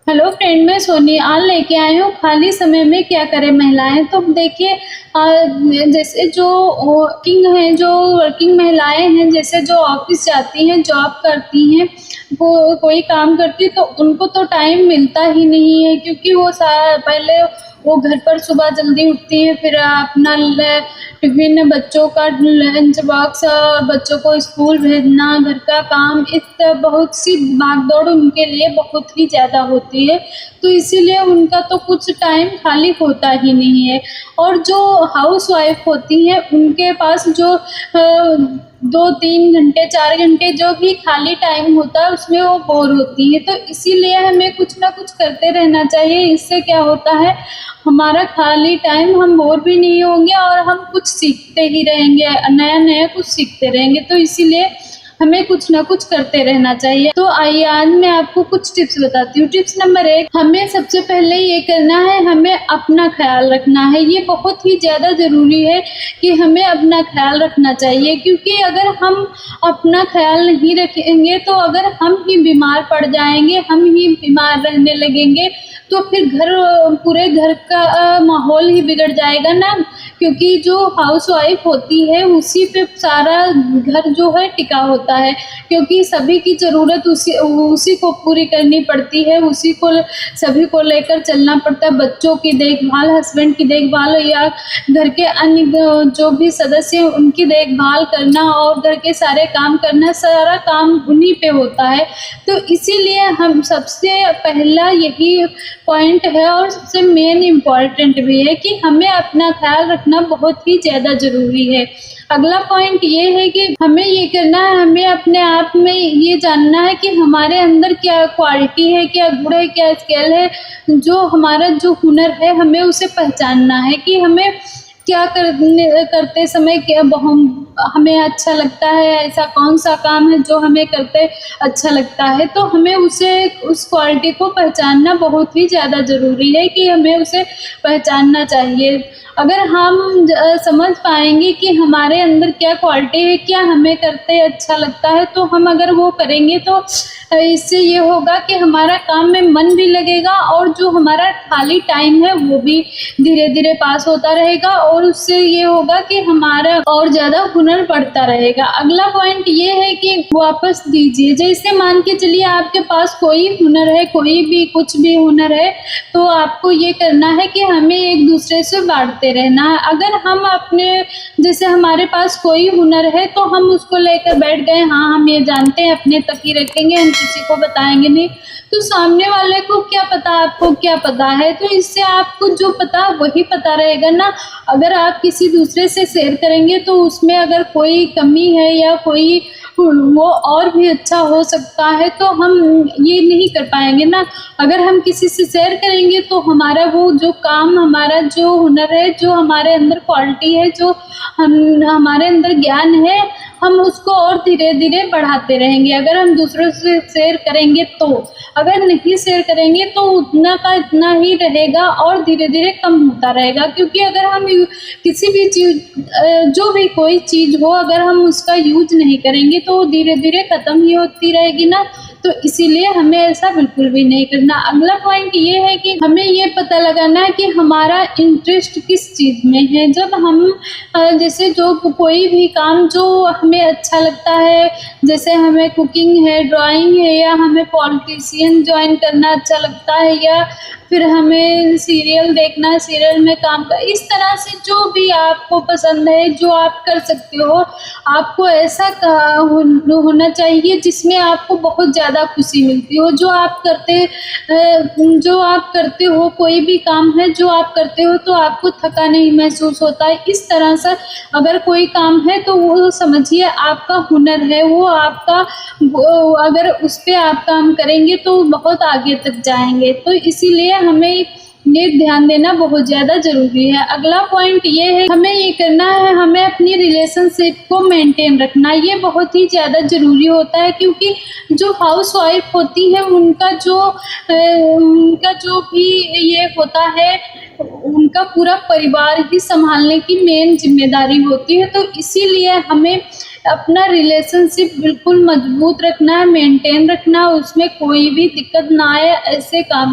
Hello friend, मैं सोनी आज लेके आई हूँ खाली समय में क्या करें महिलाएं। तो देखिए, जैसे जो वर्किंग महिलाएं हैं, जैसे जो ऑफिस जाती हैं, जॉब करती हैं, वो कोई काम करती, तो उनको तो टाइम मिलता ही नहीं है, क्योंकि वो पहले वो घर पर सुबह जल्दी उठती हैं, फिर अपना टिफिन, बच्चों का लंच बॉक्स और बच्चों को स्कूल भेजना, घर का काम, इस बहुत सी भागदौड़ उनके लिए बहुत ही ज़्यादा होती है। तो इसीलिए उनका तो कुछ टाइम खाली होता ही नहीं है। और जो हाउसवाइफ होती हैं, उनके पास जो 2-3 घंटे 4 घंटे जो भी खाली टाइम होता है, उसमें वो बोर होती हैं। तो इसीलिए हमें कुछ ना कुछ करते रहना चाहिए। इससे क्या होता है, हमारा खाली टाइम, हम बोर भी नहीं होंगे और हम कुछ सीखते ही रहेंगे, नया-नया कुछ सीखते रहेंगे। तो इसीलिए हमें कुछ ना कुछ करते रहना चाहिए। तो आइए आज मैं आपको कुछ टिप्स बताती हूँ। टिप्स नंबर 1, हमें सबसे पहले ये करना है, हमें अपना ख़्याल रखना है। ये बहुत ही ज़्यादा ज़रूरी है कि हमें अपना ख़्याल रखना चाहिए, क्योंकि अगर हम अपना ख़्याल नहीं रखेंगे, तो अगर हम ही बीमार पड़ जाएँगे, हम ही बीमार रहने लगेंगे, तो फिर पूरे घर का माहौल ही बिगड़ जाएगा ना। क्योंकि जो हाउसवाइफ होती है, उसी पे सारा घर जो है टिका होता है, क्योंकि सभी की ज़रूरत उसी को पूरी करनी पड़ती है, उसी को सभी को लेकर चलना पड़ता है। बच्चों की देखभाल, हस्बैंड की देखभाल या घर के अन्य जो भी सदस्य हैं, उनकी देखभाल करना और घर के सारे काम करना, सारा काम उन्हीं पे होता है। तो इसीलिए हम सबसे पहला यही पॉइंट है और सबसे मेन इम्पॉर्टेंट भी है कि हमें अपना ख़्याल रखना बहुत ही ज़्यादा ज़रूरी है। अगला पॉइंट ये है कि हमें ये करना है, हमें अपने आप में ये जानना है कि हमारे अंदर क्या क्वालिटी है, क्या गुण है, क्या स्किल है, जो हमारा जो हुनर है, हमें उसे पहचानना है कि हमें क्या करते समय क्या हमें अच्छा लगता है, ऐसा कौन-सा काम है जो हमें करते अच्छा लगता है। तो हमें उस क्वालिटी को पहचानना बहुत ही ज़्यादा ज़रूरी है कि हमें उसे पहचानना चाहिए। अगर हम समझ पाएँगे कि हमारे अंदर क्या क्वालिटी है, क्या हमें करते अच्छा लगता है, तो हम अगर वो करेंगे, तो इससे ये होगा कि हमारा काम में मन भी लगेगा और जो हमारा खाली टाइम है, वो भी धीरे-धीरे पास होता रहेगा और उससे ये होगा कि हमारा और ज़्यादा हुनर बढ़ता रहेगा। अगला पॉइंट ये है कि वापस दीजिए। जैसे मान के चलिए आपके पास कोई हुनर है, कोई भी कुछ भी हुनर है, तो आपको ये करना है कि हमें एक-दूसरे से बाँटते रहना है। अगर हम जैसे हमारे पास कोई हुनर है, तो हम उसको लेकर बैठ गए, हाँ, हम ये जानते हैं, अपने तक ही रखेंगे, हम किसी को बताएँगे नहीं, तो सामने वाले को क्या पता आपको क्या पता है। तो इससे आपको जो पता वही पता रहेगा ना। अगर आप किसी दूसरे से शेयर करेंगे, तो उसमें अगर कोई कमी है या कोई वो और भी अच्छा हो सकता है, तो हम ये नहीं कर पाएँगे ना। अगर हम किसी से शेयर करेंगे, तो हमारा वो जो काम, हमारा जो हुनर है, जो हमारे अंदर क्वालिटी है, जो हमारे अंदर ज्ञान है, हम उसको और धीरे-धीरे बढ़ाते रहेंगे। अगर हम दूसरों से शेयर करेंगे तो, अगर नहीं शेयर करेंगे तो उतना का इतना ही रहेगा और धीरे-धीरे कम होता रहेगा। क्योंकि अगर हम किसी भी जो भी कोई चीज़ हो, अगर हम उसका यूज़ नहीं करेंगे, तो वो धीरे-धीरे ख़त्म ही होती रहेगी ना। तो इसीलिए हमें ऐसा बिल्कुल भी नहीं करना। अगला पॉइंट ये है कि हमें ये पता लगाना है कि हमारा इंटरेस्ट किस चीज़ में है। जब हम जैसे जो कोई भी काम जो हमें अच्छा लगता है, जैसे हमें कुकिंग है, ड्राइंग है, या हमें पॉलिटिशियन जॉइन करना अच्छा लगता है, या फिर हमें सीरियल देखना, सीरियल में काम कर, इस तरह से जो भी आपको पसंद है, जो आप कर सकते हो, आपको ऐसा होना चाहिए जिसमें आपको बहुत ज़्यादा खुशी मिलती हो। जो आप करते हो, कोई भी काम है जो आप करते हो, तो आपको थका नहीं महसूस होता है। इस तरह से अगर कोई काम है, तो वो समझिए आपका हुनर है, अगर उस पे आप काम करेंगे, तो बहुत आगे तक जाएँगे। तो इसीलिए हमें ये ध्यान देना बहुत ज़्यादा ज़रूरी है। अगला पॉइंट ये है, हमें ये करना है, हमें अपनी रिलेशनशिप को मेंटेन रखना। ये बहुत ही ज़्यादा ज़रूरी होता है, क्योंकि जो हाउसवाइफ होती है, उनका जो भी ये होता है, उनका पूरा परिवार ही सँभालने की मेन ज़िम्मेदारी होती है। तो इसीलिए हमें अपना रिलेशनशिप बिल्कुल मज़बूत रखना है, मेंटेन रखना, उसमें कोई भी दिक्कत ना आए, ऐसे काम